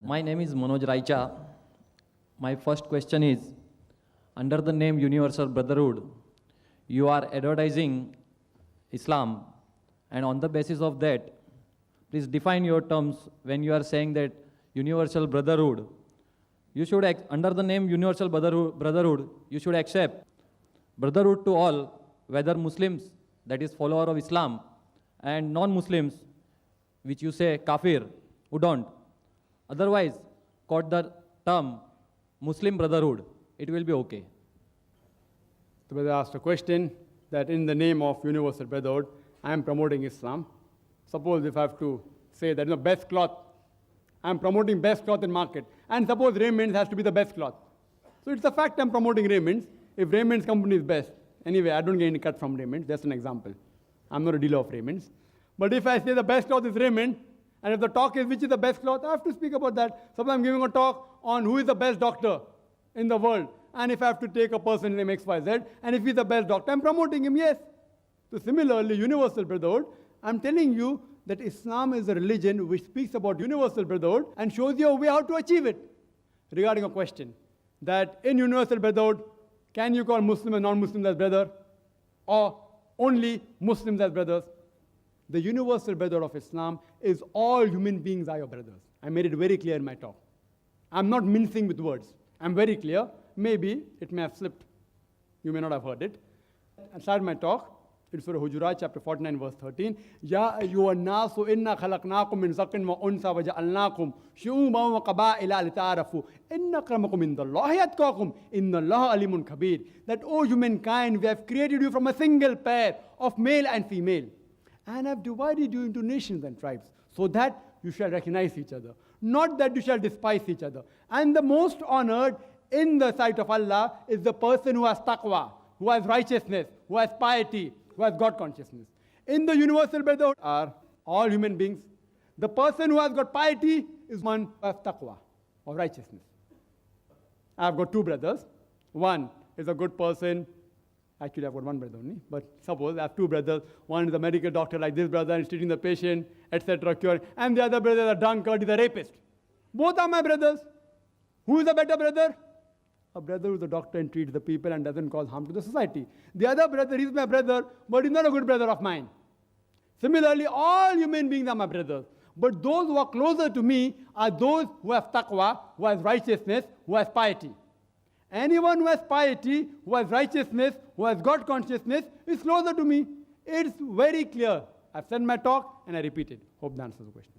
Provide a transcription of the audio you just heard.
My name is Manoj Raicha. My first question is, under the name Universal Brotherhood, you are advertising Islam, and on the basis of that, please define your terms when you are saying that Universal Brotherhood. You should, under the name Universal Brotherhood, you should accept brotherhood to all, whether Muslims, that is follower of Islam, and non-Muslims, which you say kafir, who don't. Otherwise, quote the term Muslim Brotherhood, it will be okay. The brother asked a question that in the name of Universal Brotherhood, I am promoting Islam. Suppose if I have to say that best cloth, I am promoting best cloth in market, and suppose Raymond's has to be the best cloth. So it's a fact I am promoting Raymond's. If Raymond's company is best, anyway, I don't get any cut from Raymond's, just an example. I'm not a dealer of Raymond's. But if I say the best cloth is Raymond, and if the talk is which is the best cloth, I have to speak about that. Suppose I'm giving a talk on who is the best doctor in the world, and if I have to take a person named XYZ, and if he's the best doctor, I'm promoting him, yes. So similarly, Universal Brotherhood, I'm telling you that Islam is a religion which speaks about Universal Brotherhood and shows you a way how to achieve it. Regarding a question, that in Universal Brotherhood, can you call Muslim and non-Muslims as brother, or only Muslims as brothers? The Universal Brotherhood of Islam is all human beings are your brothers. I made it very clear in my talk. I'm not mincing with words. I'm very clear. Maybe it may have slipped. You may not have heard it. I started my talk. It's Surah Hujurat, chapter 49, verse 13. Ya ayyuhan nasu inna khalaqnakum min zakin wa unsa wa ja'alnakum shu'uban wa qaba'ila lita'arafu. Inna akramakum indallahi atqakum. Innallaha alimun kabir. That, O humankind, we have created you from a single pair of male and female, and have divided you into nations and tribes, so that you shall recognize each other, not that you shall despise each other. And the most honored in the sight of Allah is the person who has taqwa, who has righteousness, who has piety, who has God consciousness. In the Universal Brotherhood are all human beings. The person who has got piety is one who has taqwa, or righteousness. I have got two brothers. One is a good person. Actually, I've got one brother only, but suppose I have two brothers. One is a medical doctor like this brother and treating the patient, etc., cure, and the other brother is a drunkard, is a rapist. Both are my brothers. Who is a better brother? A brother who is a doctor and treats the people and doesn't cause harm to the society. The other brother is my brother, but he's not a good brother of mine. Similarly, all human beings are my brothers. But those who are closer to me are those who have taqwa, who has righteousness, who has piety. Anyone who has piety, who has righteousness, who has God consciousness is closer to me. It's very clear. I've said my talk and I repeat it. Hope that answers the question.